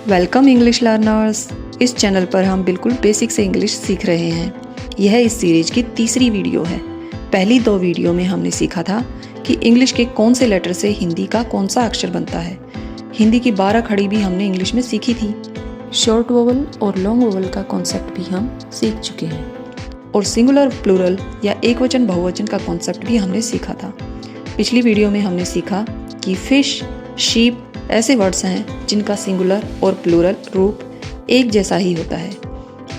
Welcome English learners. इस channel पर हम बिल्कुल बेसिक से इंग्लिश सीख रहे हैं। यह इस सीरीज की तीसरी वीडियो है। पहली 2 वीडियो में हमने सीखा था कि इंग्लिश के कौन से लेटर से हिंदी का कौन सा अक्षर बनता है। हिंदी की 12 खड़ी भी हमने इंग्लिश में सीखी थी। शॉर्ट वोवल और लॉन्ग वोवल का कॉन्सेप्ट भी हम सीख चुके हैं और सिंगुलर प्लूरल या एक वचन बहुवचन का कॉन्सेप्ट भी हमने सीखा था। पिछली वीडियो में हमने सीखा कि फिश, शीप ऐसे वर्ड्स हैं जिनका सिंगुलर और प्लूरल रूप एक जैसा ही होता है।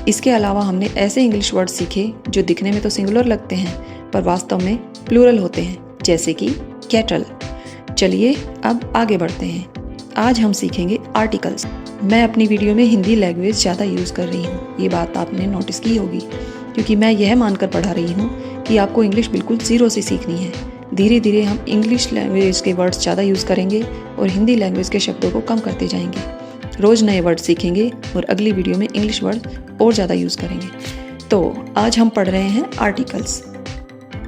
इसके अलावा हमने ऐसे इंग्लिश वर्ड सीखे जो दिखने में तो सिंगुलर लगते हैं पर वास्तव में प्लूरल होते हैं, जैसे कि कैटल। चलिए अब आगे बढ़ते हैं। आज हम सीखेंगे आर्टिकल्स। मैं अपनी वीडियो में हिंदी लैंग्वेज ज़्यादा यूज़ कर रही हूँ, ये बात आपने नोटिस की होगी, क्योंकि मैं यह मानकर पढ़ा रही हूँ कि आपको इंग्लिश बिल्कुल ज़ीरो से सीखनी है। धीरे धीरे हम इंग्लिश लैंग्वेज के वर्ड्स ज़्यादा यूज़ करेंगे और हिंदी लैंग्वेज के शब्दों को कम करते जाएंगे। रोज़ नए वर्ड सीखेंगे और अगली वीडियो में इंग्लिश वर्ड और ज़्यादा यूज़ करेंगे। तो आज हम पढ़ रहे हैं आर्टिकल्स।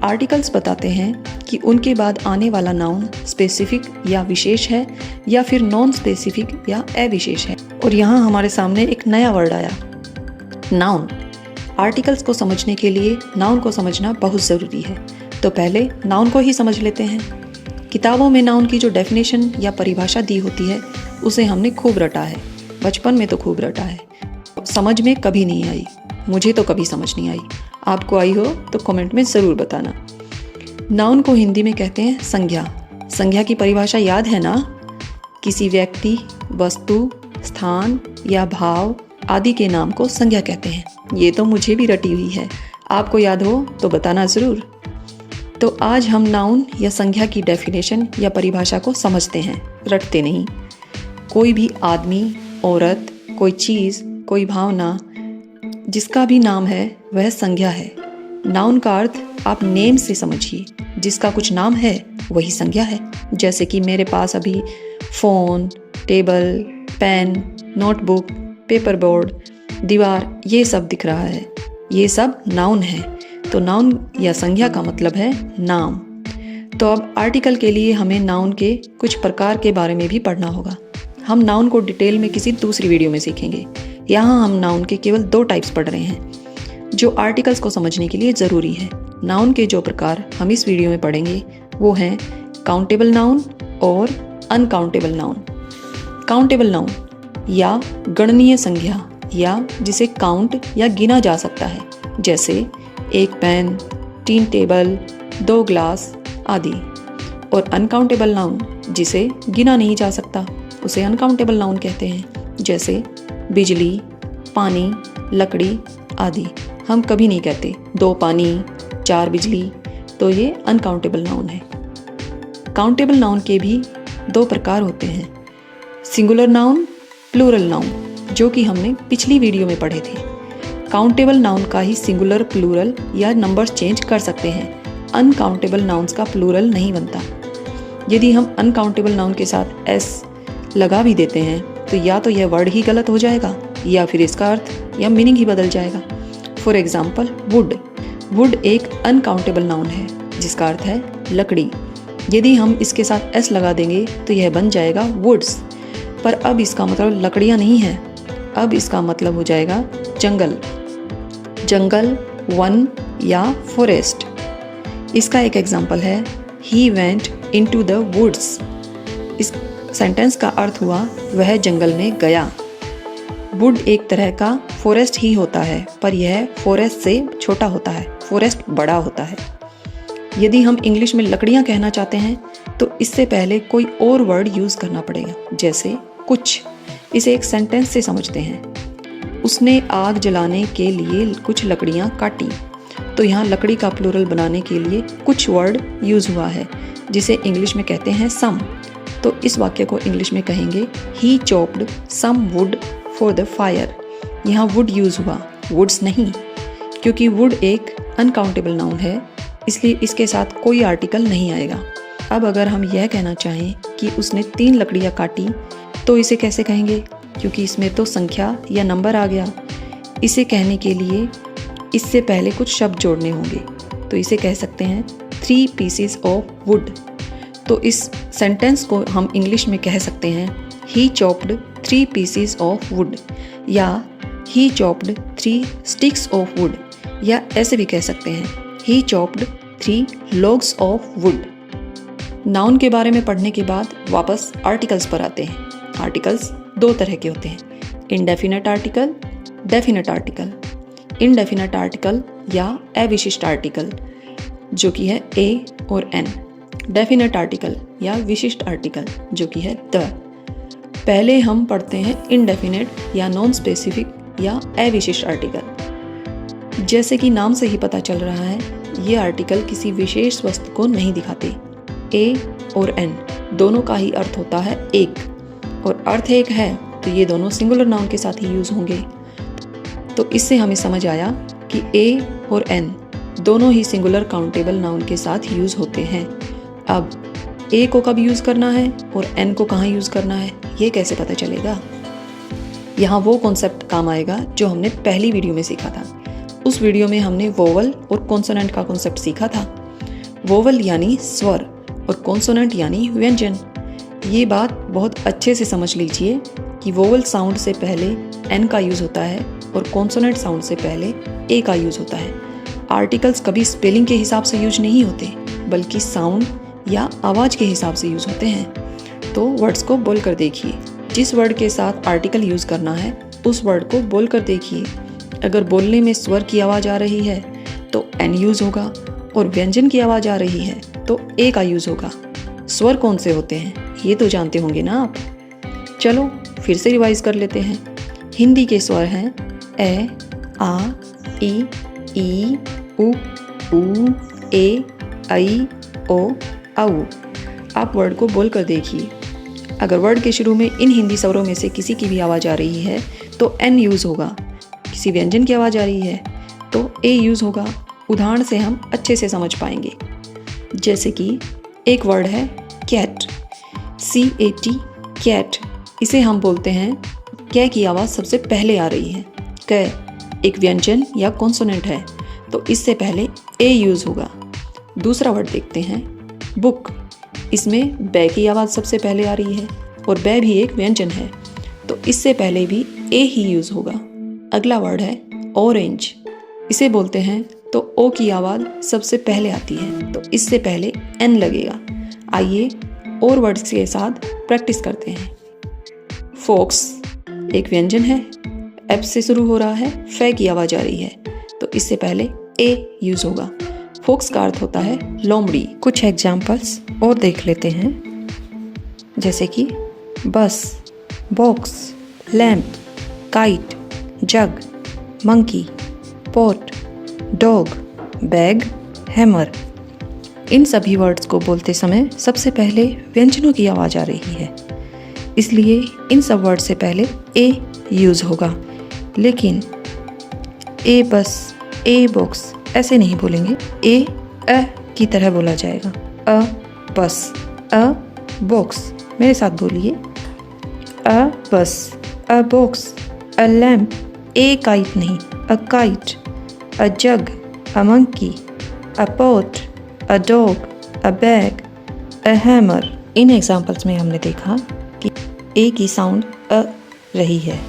आर्टिकल्स बताते हैं कि उनके बाद आने वाला नाउन स्पेसिफिक या विशेष है या फिर नॉन स्पेसिफिक या अविशेष है। और यहाँ हमारे सामने एक नया वर्ड आया, नाउन। आर्टिकल्स को समझने के लिए नाउन को समझना बहुत ज़रूरी है। तो पहले नाउन को ही समझ लेते हैं। किताबों में नाउन की जो डेफिनेशन या परिभाषा दी होती है उसे हमने खूब रटा है। बचपन में तो खूब रटा है, समझ में कभी नहीं आई। मुझे तो कभी समझ नहीं आई। आपको आई हो तो कमेंट में ज़रूर बताना। नाउन को हिंदी में कहते हैं संज्ञा। संज्ञा की परिभाषा याद है ना? किसी व्यक्ति, वस्तु, स्थान या भाव आदि के नाम को संज्ञा कहते हैं। ये तो मुझे भी रटी हुई है। आपको याद हो तो बताना ज़रूर। तो आज हम नाउन या संज्ञा की डेफिनेशन या परिभाषा को समझते हैं, रटते नहीं। कोई भी आदमी, औरत, कोई चीज़, कोई भावना, जिसका भी नाम है वह संज्ञा है। नाउन का अर्थ आप नेम से समझिए। जिसका कुछ नाम है वही संज्ञा है। जैसे कि मेरे पास अभी phone, table, pen, notebook, paper board, दीवार, ये सब दिख रहा है। ये सब नाउन है। तो नाउन या संज्ञा का मतलब है नाम। तो अब आर्टिकल के लिए हमें नाउन के कुछ प्रकार के बारे में भी पढ़ना होगा। हम नाउन को डिटेल में किसी दूसरी वीडियो में सीखेंगे। यहाँ हम नाउन के केवल 2 टाइप्स पढ़ रहे हैं जो आर्टिकल्स को समझने के लिए ज़रूरी है। नाउन के जो प्रकार हम इस वीडियो में पढ़ेंगे वो हैं काउंटेबल नाउन और अनकाउंटेबल नाउन। काउंटेबल नाउन या गणनीय संज्ञा, या जिसे काउंट या गिना जा सकता है, जैसे 1 पेन, 3 टेबल, 2 ग्लास आदि। और अनकाउंटेबल नाउन जिसे गिना नहीं जा सकता उसे अनकाउंटेबल नाउन कहते हैं, जैसे बिजली, पानी, लकड़ी आदि। हम कभी नहीं कहते 2 पानी, 4 बिजली, तो ये अनकाउंटेबल नाउन है। काउंटेबल नाउन के भी 2 प्रकार होते हैं, सिंगुलर नाउन, प्लूरल नाउन, जो कि हमने पिछली वीडियो में पढ़े थे। काउंटेबल नाउन का ही सिंगुलर, प्लूरल या नंबर्स चेंज कर सकते हैं। अनकाउंटेबल नाउन्स का प्लूरल नहीं बनता। यदि हम अनकाउंटेबल नाउन के साथ एस लगा भी देते हैं तो या तो यह वर्ड ही गलत हो जाएगा या फिर इसका अर्थ या मीनिंग ही बदल जाएगा। For example would. वुड एक अनकाउंटेबल नाउन है जिसका अर्थ है लकड़ी। यदि हम इसके साथ एस लगा देंगे तो यह बन जाएगा वुड्स, पर अब इसका मतलब लकड़ियाँ नहीं है। अब इसका मतलब हो जाएगा जंगल। जंगल, वन या फॉरेस्ट। इसका एक एग्जाम्पल है he went into the woods. इस सेंटेंस का अर्थ हुआ वह जंगल में गया। वुड एक तरह का फॉरेस्ट ही होता है, पर यह फॉरेस्ट से छोटा होता है, फॉरेस्ट बड़ा होता है। यदि हम इंग्लिश में लकड़ियाँ कहना चाहते हैं तो इससे पहले कोई और वर्ड यूज़ करना पड़ेगा, जैसे कुछ। इसे एक सेंटेंस से समझते हैं। उसने आग जलाने के लिए कुछ लकड़ियाँ काटी। तो यहाँ लकड़ी का प्लूरल बनाने के लिए कुछ वर्ड यूज़ हुआ है जिसे इंग्लिश में कहते हैं सम। तो इस वाक्य को इंग्लिश में कहेंगे he chopped some wood for the fire. यहाँ वुड यूज़ हुआ, वुड्स नहीं, क्योंकि वुड एक अनकाउंटेबल नाउन है, इसलिए इसके साथ कोई आर्टिकल नहीं आएगा। अब अगर हम यह कहना चाहें कि उसने 3 लकड़ियाँ काटी तो इसे कैसे कहेंगे, क्योंकि इसमें तो संख्या या नंबर आ गया। इसे कहने के लिए इससे पहले कुछ शब्द जोड़ने होंगे, तो इसे कह सकते हैं 3 pieces ऑफ वुड। तो इस सेंटेंस को हम इंग्लिश में कह सकते हैं ही चॉप्ड 3 pieces of wood, या he chopped 3 sticks of wood, या ऐसे भी कह सकते हैं he chopped 3 logs of wood। Noun के बारे में पढ़ने के बाद वापस आर्टिकल्स पर आते हैं। आर्टिकल्स 2 तरह के होते हैं, indefinite article, definite article. Indefinite article या अविशिष्ट आर्टिकल जो कि है ए और एन, डेफिनेट आर्टिकल या विशिष्ट आर्टिकल जो कि है द। पहले हम पढ़ते हैं इंडेफिनेट या नॉन स्पेसिफिक या अविशिष्ट आर्टिकल। जैसे कि नाम से ही पता चल रहा है, ये आर्टिकल किसी विशेष वस्तु को नहीं दिखाते। ए और एन दोनों का ही अर्थ होता है एक, और अर्थ एक है तो ये दोनों सिंगुलर नाउन के साथ ही यूज़ होंगे। तो इससे हमें समझ आया कि ए और एन दोनों ही सिंगुलर काउंटेबल नाउन के साथ यूज़ होते हैं। अब ए को कब यूज़ करना है और एन को कहाँ यूज़ करना है, ये कैसे पता चलेगा? यहाँ वो कॉन्सेप्ट काम आएगा जो हमने पहली वीडियो में सीखा था। उस वीडियो में हमने वोवल और कॉन्सोनेंट का कॉन्सेप्ट सीखा था। वोवल यानी स्वर और कॉन्सोनेंट यानी व्यंजन। ये बात बहुत अच्छे से समझ लीजिए कि वोवल साउंड से पहले एन का यूज़ होता है और कॉन्सोनेंट साउंड से पहले ए का यूज़ होता है। आर्टिकल्स कभी स्पेलिंग के हिसाब से यूज नहीं होते, बल्कि साउंड या आवाज़ के हिसाब से यूज़ होते हैं। तो वर्ड्स को बोल कर देखिए। जिस वर्ड के साथ आर्टिकल यूज़ करना है उस वर्ड को बोल कर देखिए। अगर बोलने में स्वर की आवाज़ आ रही है तो एन यूज़ होगा, और व्यंजन की आवाज़ आ रही है तो ए का यूज़ होगा। स्वर कौन से होते हैं ये तो जानते होंगे ना आप। चलो फिर से रिवाइज कर लेते हैं। हिंदी के स्वर हैं ए, आ, ई, उ, ए, ऐ, ओ, औ। आप वर्ड को बोल कर देखिए। अगर वर्ड के शुरू में इन हिंदी स्वरों में से किसी की भी आवाज़ आ रही है तो एन यूज़ होगा। किसी व्यंजन की आवाज़ आ रही है तो ए यूज़ होगा। उदाहरण से हम अच्छे से समझ पाएंगे। जैसे कि एक वर्ड है कैट, CAT, कैट। इसे हम बोलते हैं कै की आवाज़ सबसे पहले आ रही है। कै एक व्यंजन या कॉन्सोनेंट है तो इससे पहले ए यूज़ होगा। दूसरा वर्ड देखते हैं बुक। इसमें बै की आवाज़ सबसे पहले आ रही है और बै भी एक व्यंजन है तो इससे पहले भी ए ही यूज़ होगा। अगला वर्ड है ऑरेंज। इसे बोलते हैं तो ओ की आवाज़ सबसे पहले आती है तो इससे पहले एन लगेगा। आइए और वर्ड्स के साथ प्रैक्टिस करते हैं। फोक्स एक व्यंजन है, एफ से शुरू हो रहा है, फै की आवाज़ आ रही है तो इससे पहले ए यूज़ होगा। फोक्स का अर्थ होता है लोमड़ी। कुछ एग्जाम्पल्स और देख लेते हैं, जैसे कि bus, box, lamp, kite, jug, monkey, pot, dog, bag, hammer. इन सभी वर्ड्स को बोलते समय सबसे पहले व्यंजनों की आवाज़ आ रही है, इसलिए इन सब वर्ड से पहले ए यूज़ होगा। लेकिन ए बस, ए बॉक्स ऐसे नहीं बोलेंगे, ए अ की तरह बोला जाएगा। अ बस, अ बॉक्स। मेरे साथ बोलिए, a bus, a box, a lamp, a kite नहीं, a kite, a jug, a monkey, a pot, a dog, a bag, a hammer। In examples में हमने देखा कि ए की साउंड अ रही है।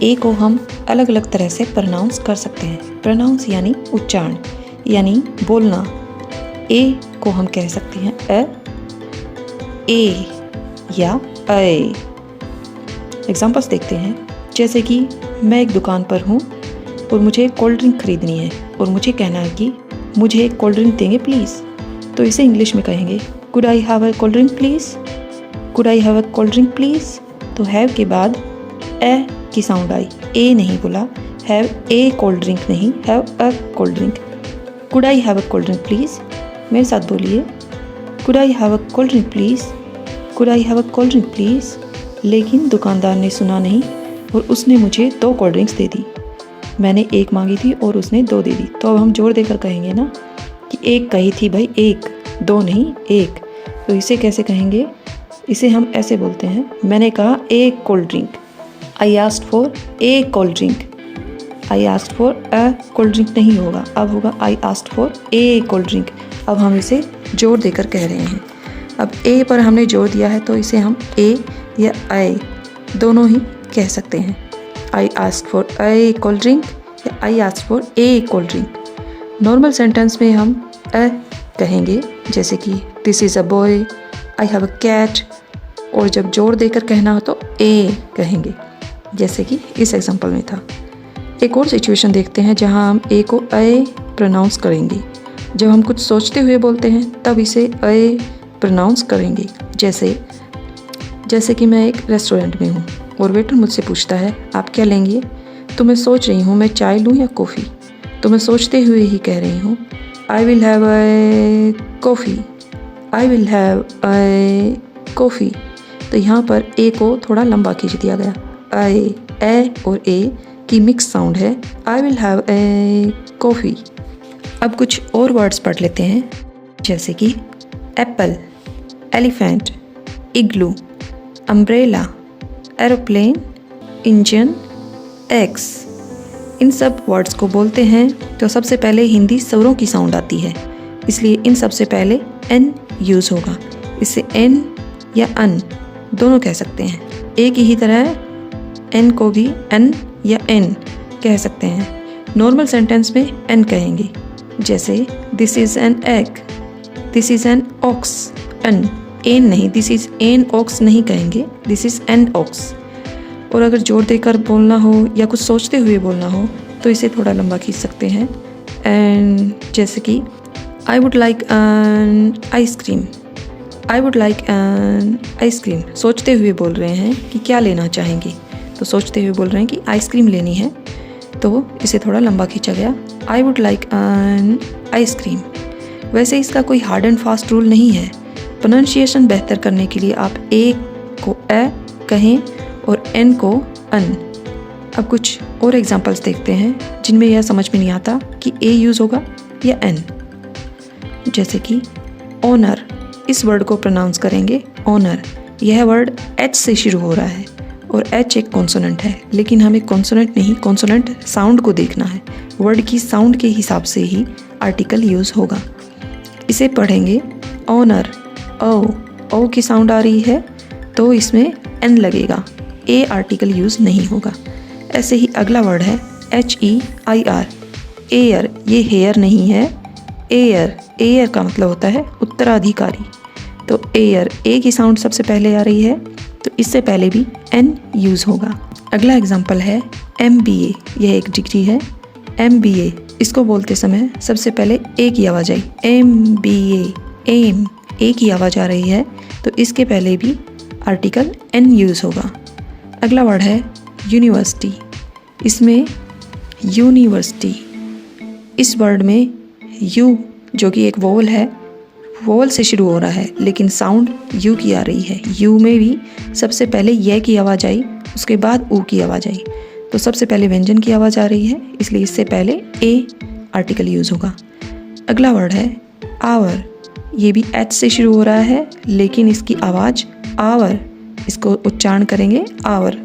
ए को हम अलग अलग तरह से प्रोनाउंस कर सकते हैं। प्रोनाउंस यानी उच्चारण, यानी बोलना। ए को हम कह सकते हैं अ, ए या अए। एग्जाम्पल्स देखते हैं, जैसे कि मैं एक दुकान पर हूँ और मुझे कोल्ड ड्रिंक खरीदनी है और मुझे कहना है कि मुझे एक कोल्ड ड्रिंक देंगे प्लीज़। तो इसे इंग्लिश में कहेंगे could I have a cold drink please, could I have a cold drink please. तो हैव के बाद ए की साउंड आई, ए नहीं बोला, हैव ए कोल्ड ड्रिंक नहीं, have a cold drink. Could I have a cold drink please. मेरे साथ बोलिए, could I have a cold drink please, could I have a cold drink please. लेकिन दुकानदार ने सुना नहीं और उसने मुझे 2 कोल्ड ड्रिंक्स दे दी। मैंने एक मांगी थी और उसने 2 दे दी। तो अब हम जोर देकर कहेंगे ना कि एक कही थी भाई, एक, 2 नहीं, एक। तो इसे कैसे कहेंगे? इसे हम ऐसे बोलते हैं, मैंने कहा एक cold drink, I asked for a cold drink. I asked for a cold drink नहीं होगा, अब होगा I asked for a cold drink. अब हम इसे जोर देकर कह रहे हैं। अब ए पर हमने जोर दिया है तो इसे हम ए या आए दोनों ही कह सकते हैं। I ask for a cold drink या I ask for a cold drink. Normal sentence में हम अ कहेंगे, जैसे कि this is a boy, I have a cat. और जब जोर देकर कहना हो तो ए कहेंगे, जैसे कि इस एग्जांपल में था। एक और सिचुएशन देखते हैं जहां हम ए को ए प्रोनाउंस करेंगे। जब हम कुछ सोचते हुए बोलते हैं तब इसे ए प्रोनाउंस करेंगे। जैसे कि मैं एक रेस्टोरेंट में हूँ और वेटर मुझसे पूछता है आप क्या लेंगे, तो मैं सोच रही हूँ मैं चाय लूँ या कॉफ़ी। तो मैं सोचते हुए ही कह रही हूँ I will have a coffee, I will have a coffee. तो यहाँ पर ए को थोड़ा लंबा खींच दिया गया। ए और ए की मिक्स साउंड है, I will have a coffee. अब कुछ और वर्ड्स पढ़ लेते हैं, जैसे कि एप्पल, एलिफेंट, इग्लू, अम्ब्रेला, एरोप्लेन, इंजन, एग्स। इन सब वर्ड्स को बोलते हैं तो सबसे पहले हिंदी स्वरों की साउंड आती है, इसलिए इन सबसे पहले एन यूज़ होगा। इससे एन या अन दोनों कह सकते हैं। एक ही तरह एन को भी एन या एन कह सकते हैं। नॉर्मल सेंटेंस में एन कहेंगे, जैसे this is an egg, this is an ox. An an नहीं, दिस इज़ एन ऑक्स नहीं कहेंगे, दिस इज़ एन ऑक्स। और अगर जोर देकर बोलना हो या कुछ सोचते हुए बोलना हो तो इसे थोड़ा लंबा खींच सकते हैं। एंड जैसे कि I would like an ice cream, I would like an ice cream. सोचते हुए बोल रहे हैं कि क्या लेना चाहेंगे, तो सोचते हुए बोल रहे हैं कि आइसक्रीम लेनी है, तो इसे थोड़ा लंबा खींचा गया, I would like an ice cream. वैसे इसका कोई हार्ड एंड फास्ट रूल नहीं है। प्रोनाउंसिएशन बेहतर करने के लिए आप ए को ए कहें और एन को अन। अब कुछ और एग्जांपल्स देखते हैं जिनमें यह समझ में नहीं आता कि ए यूज़ होगा या एन। जैसे कि ऑनर, इस वर्ड को प्रोनाउंस करेंगे ऑनर। यह वर्ड एच से शुरू हो रहा है और एच एक कॉन्सोनेंट है, लेकिन हमें कॉन्सोनेंट नहीं, कॉन्सोनेंट साउंड को देखना है। वर्ड की साउंड के हिसाब से ही आर्टिकल यूज़ होगा। इसे पढ़ेंगे ऑनर, ओ की साउंड आ रही है तो इसमें एन लगेगा, ए आर्टिकल यूज़ नहीं होगा। ऐसे ही अगला वर्ड है HEIR, एयर। ये हेयर नहीं है, एयर। एयर का मतलब होता है उत्तराधिकारी। तो एयर, ए की साउंड सबसे पहले आ रही है तो इससे पहले भी एन यूज़ होगा। अगला एग्जाम्पल है MBA, यह एक डिग्री है। MBA, इसको बोलते समय सबसे पहले ए की आवाज़ आई, MBA, एम। ए की आवाज़ आ रही है तो इसके पहले भी आर्टिकल एन यूज़ होगा। अगला वर्ड है यूनिवर्सिटी, इसमें यूनिवर्सिटी, इस वर्ड में यू जो कि एक वोवल है, वोवल से शुरू हो रहा है लेकिन साउंड यू की आ रही है। यू में भी सबसे पहले ये की आवाज़ आई, उसके बाद ऊ की आवाज़ आई, तो सबसे पहले व्यंजन की आवाज़ आ रही है, इसलिए इससे पहले ए आर्टिकल यूज़ होगा। अगला वर्ड है आवर, ये भी एच से शुरू हो रहा है लेकिन इसकी आवाज़ आवर, इसको उच्चारण करेंगे आवर,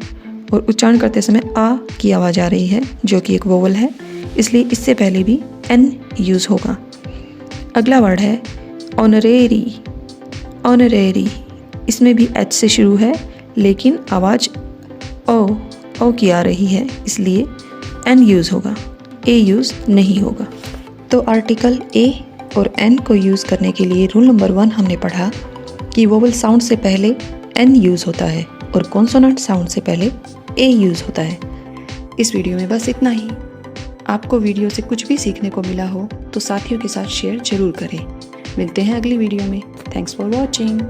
और उच्चारण करते समय आ की आवाज़ आ रही है जो कि एक वोवल है, इसलिए इससे पहले भी एन यूज़ होगा। अगला वर्ड है ऑनरेरी, ऑनरेरी, इसमें भी एच से शुरू है लेकिन आवाज़ ओ की आ रही है, इसलिए एन यूज़ होगा, ए यूज़ नहीं होगा। तो आर्टिकल ए और एन को यूज़ करने के लिए रूल नंबर 1 हमने पढ़ा कि वोवल साउंड से पहले एन यूज़ होता है और कॉन्सोनेंट साउंड से पहले ए यूज़ होता है। इस वीडियो में बस इतना ही। आपको वीडियो से कुछ भी सीखने को मिला हो तो साथियों के साथ शेयर जरूर करें। मिलते हैं अगली वीडियो में। Thanks for watching.